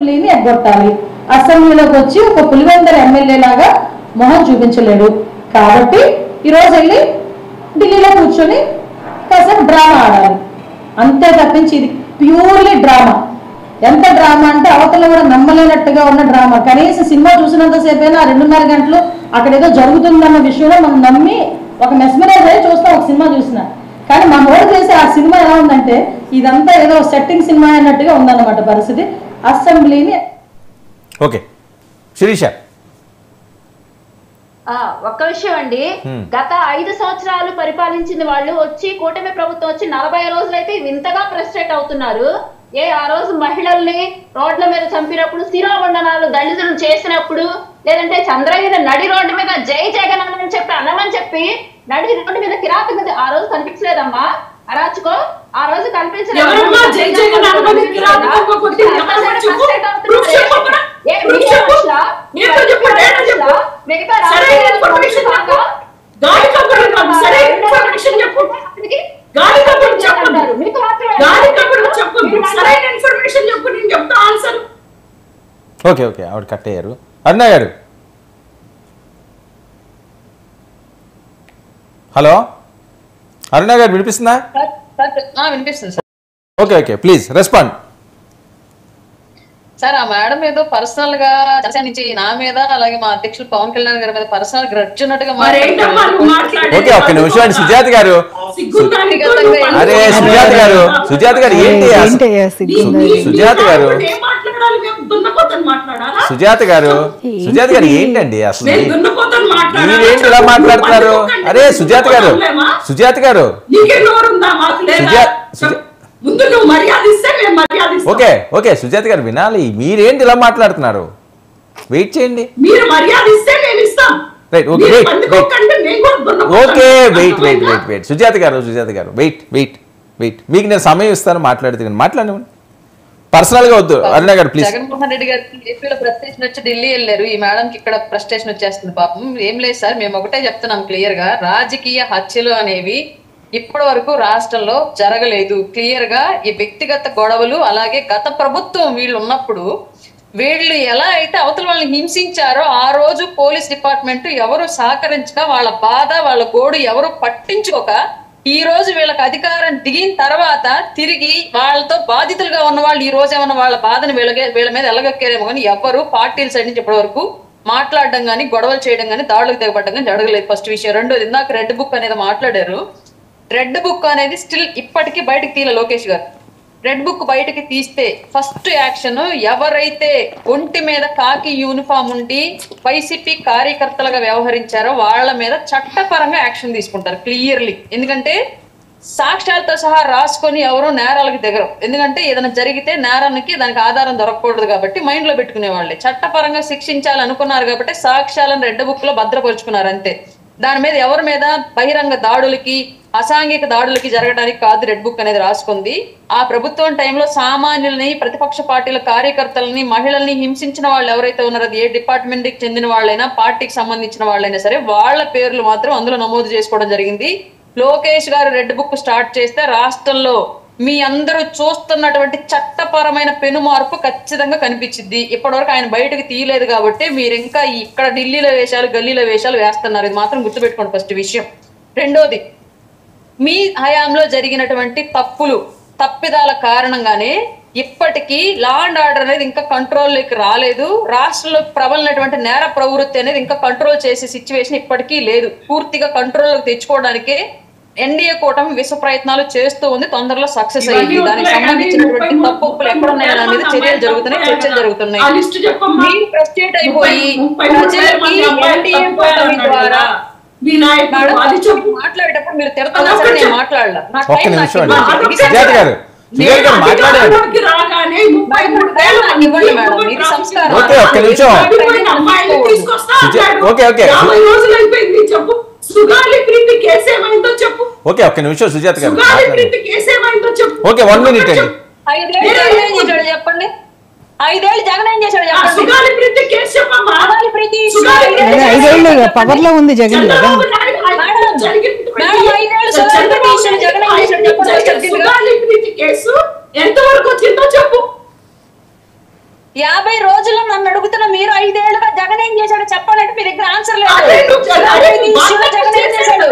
అసెంబ్లీని ఎగ్గొట్టాలి. అసెంబ్లీలోకి వచ్చి ఒక పులివెందల ఎమ్మెల్యే లాగా మొహం చూపించలేడు. కాబట్టి ఈరోజు వెళ్ళి ఢిల్లీలో కూర్చొని కాసేపు డ్రామా ఆడాలి. అంతే తప్పించి ఇది ప్యూర్లీ డ్రామా. ఎంత డ్రామా అంటే అవతల కూడా నమ్మలేనట్టుగా ఉన్న డ్రామా. కనీసం సినిమా చూసినంతసేపు అయినా 2.5 గంటలు అక్కడ ఏదో జరుగుతుందన్న విషయంలో మనం నమ్మి ఒక మెస్మరైజ్ అయ్యి చూస్తాం ఒక సినిమా చూసినా. కానీ మా హోడు చేసే ఆ సినిమా ఎలా ఉందంటే ఇదంతా ఏదో సెట్టింగ్ సినిమా అన్నట్టుగా ఉందన్నమాట పరిస్థితి. అసెంబ్లీని ఓకే శిరీష ఒక్క విషయం అండి, గత 5 సంవత్సరాలు పరిపాలించిన వాళ్ళు వచ్చి కూటమి ప్రభుత్వం వచ్చి 40 రోజులైతే వింతగా ఫ్రస్ట్రేట్ అవుతున్నారు. ఆ రోజు మహిళల్ని రోడ్ల మీద చంపినప్పుడు, శిరోమండనాలు దళితులు చేసినప్పుడు, లేదంటే చంద్రగిరి నడి రోడ్డు మీద జై జగన్ అని చెప్పి అన్నమని చెప్పి నడి రోడ్డు మీద కిరాతక ఆ రోజు కనిపించలేదమ్మా అరాచుకో. ఆ రోజు కనిపించలేదు. ఓకే ఓకే ఆవిడ కట్ అయ్యారు. అరుణ గారు హలో, అరుణ గారు వినిపిస్తుందా? వినిపిస్తుంది sir. Okay okay please respond. Sir ఆ మేడం ఏదో పర్సనల్ గా జనసేన నుంచి నా మీద అలాగే మా అధ్యక్షులు పవన్ కళ్యాణ్ గారి మీద పర్సనల్ గ్రడ్జ్ ఉన్నట్టుగా ఓకే ఒక్క నిమిషం అండి సుజాత గారు. అరే సుజాత గారు, సుజాత గారు ఏంటి సుజాత గారు, సుజాత గారు, సుజాత గారు ఏంటండి అసలు మీరేంటి ఇలా మాట్లాడుతున్నారు? అరే సుజాత గారు, సుజాత గారు, ఓకే ఓకే సుజాత గారు వినాలి. మీరేంటి ఇలా మాట్లాడుతున్నారు? వెయిట్ చేయండి. Okay wait wait wait wait Sujatha గారు, సుజాత గారు వెయిట్ వెయిట్ వెయిట్ మీకు నేను సమయం ఇస్తాను, మాట్లాడుతున్నాను, మాట్లాడండి. పర్సనల్ గా వద్దు. అరుణ గారు ప్లీజ్. జగన్మోహన్ రెడ్డి గారికి ఏపీలో ఫ్రస్ట్రేషన్ వచ్చి ఢిల్లీ వెళ్ళారు. ఈ మేడం కి ఇక్కడ ఫ్రస్ట్రేషన్ వచ్చేస్తుంది. పాపం ఏం లేదు సార్, మేము ఒకటే చెప్తున్నాం క్లియర్ గా, రాజకీయ హత్యలు అనేవి ఇప్పటి వరకు రాష్ట్రంలో జరగలేదు. క్లియర్ గా ఈ వ్యక్తిగత గొడవలు, అలాగే గత ప్రభుత్వం వీళ్ళు ఉన్నప్పుడు వీళ్ళు ఎలా అయితే అవతల వాళ్ళని హింసించారో ఆ రోజు పోలీస్ డిపార్ట్మెంట్ ఎవరు సహకరించక, వాళ్ళ బాధ వాళ్ళ గోడు ఎవరు పట్టించుకోక, ఈ రోజు వీళ్ళకి అధికారం దిగిన తర్వాత తిరిగి వాళ్ళతో బాధితులుగా ఉన్న వాళ్ళు ఈ రోజు ఏమన్నా వాళ్ళ బాధను వీళ్ళ మీద ఎలగక్కారేమో కానీ ఎవరు పార్టీల సైడ్ నుంచి ఇప్పటి వరకు మాట్లాడడం కానీ, గొడవలు చేయడం కానీ, దాడులకు తెగబడడం కానీ జరగలేదు. ఫస్ట్ విషయం. రెండోది, ఇందాక రెడ్ బుక్ అనేది మాట్లాడారు. రెడ్ బుక్ అనేది స్టిల్ ఇప్పటికీ బయటకు తీయలే లోకేష్ గారు. రెడ్ బుక్ బయటకి తీస్తే ఫస్ట్ యాక్షన్ ఎవరైతే ఒంటి మీద కాకి యూనిఫామ్ ఉండి వైసీపీ కార్యకర్తలుగా వ్యవహరించారో వాళ్ళ మీద చట్టపరంగా యాక్షన్ తీసుకుంటారు క్లియర్లీ. ఎందుకంటే సాక్ష్యాలతో సహా రాసుకొని ఎవరో నేరాలకు దిగరు. ఎందుకంటే ఏదైనా జరిగితే నేరానికి దానికి ఆధారం దొరకకూడదు కాబట్టి మైండ్ లో పెట్టుకునే వాళ్ళే. చట్టపరంగా శిక్షించాలనుకున్నారు కాబట్టి సాక్ష్యాలను రెడ్ బుక్ లో భద్రపరుచుకున్నారు అంతే. దాని మీద ఎవరి మీద బహిరంగ దాడులకి, అసాంఘిక దాడులకి జరగడానికి కాదు రెడ్ బుక్ అనేది రాసుకుంది. ఆ ప్రభుత్వం టైంలో సామాన్యుల్ని, ప్రతిపక్ష పార్టీల కార్యకర్తలని, మహిళల్ని హింసించిన వాళ్ళు ఎవరైతే ఉన్నారో, అది ఏ డిపార్ట్మెంట్ కి చెందిన వాళ్ళైనా, పార్టీకి సంబంధించిన వాళ్ళైనా సరే, వాళ్ళ పేర్లు మాత్రం అందులో నమోదు చేసుకోవడం జరిగింది. లోకేష్ గారు రెడ్ బుక్ స్టార్ట్ చేస్తే రాష్ట్రంలో మీ అందరూ చూస్తున్నటువంటి చట్టపరమైన పెను మార్పు ఖచ్చితంగా కనిపించింది. ఇప్పటివరకు ఆయన బయటకు తీయలేదు కాబట్టి మీరు ఇంకా ఇక్కడ ఢిల్లీలో వేషాలు, గల్లీలో వేషాలు వేస్తున్నారు. ఇది మాత్రం గుర్తుపెట్టుకోండి ఫస్ట్ విషయం. రెండోది, మీ హయాంలో జరిగినటువంటి తప్పిదాల కారణంగానే ఇప్పటికీ లా అండ్ ఆర్డర్ అనేది ఇంకా కంట్రోల్లోకి రాలేదు. రాష్ట్రంలో ప్రబలినటువంటి నేర ప్రవృత్తి అనేది ఇంకా కంట్రోల్ చేసే సిచ్యువేషన్ ఇప్పటికీ లేదు. పూర్తిగా కంట్రోల్లోకి తెచ్చుకోవడానికే ఎన్డీఏ కూటమి విశ్వ ప్రయత్నాలు చేస్తూ ఉంది. తొందరలో సక్సెస్ అయ్యింది. దానికి సంబంధించినటువంటి తప్పులు ఎక్కడ ఉన్నాయని అనేది చర్యలు జరుగుతున్నాయి, చర్చలు జరుగుతున్నాయి. మీరు ఫ్రస్ట్రేట్ అయిపోయి ప్రజలకి ఎన్డీఏ కూటమి ద్వారా మాట్లాడేటప్పుడు మీరు తిడతారు, నేను మాట్లాడలా. ఓకే ఒక్క నిమిషం సుజాత గారు. ఓకే 1 మినిట్ అండి. 5 ఏళ్ళు జగన్ ఏం చేశాడు చెప్పండి? 5 ఏళ్ళు జగన్ ఏం చేశాడు చెప్పండి? పవర్ లో ఉంది జగన్ కదా. 50 రోజుల్లో నన్ను అడుగుతున్న మీరు 5 ఏళ్లుగా జగన్ ఏం చేశాడు చెప్పాలంటే మీ దగ్గర ఆన్సర్ లేదు. జగన్ ఏం చేశాడు?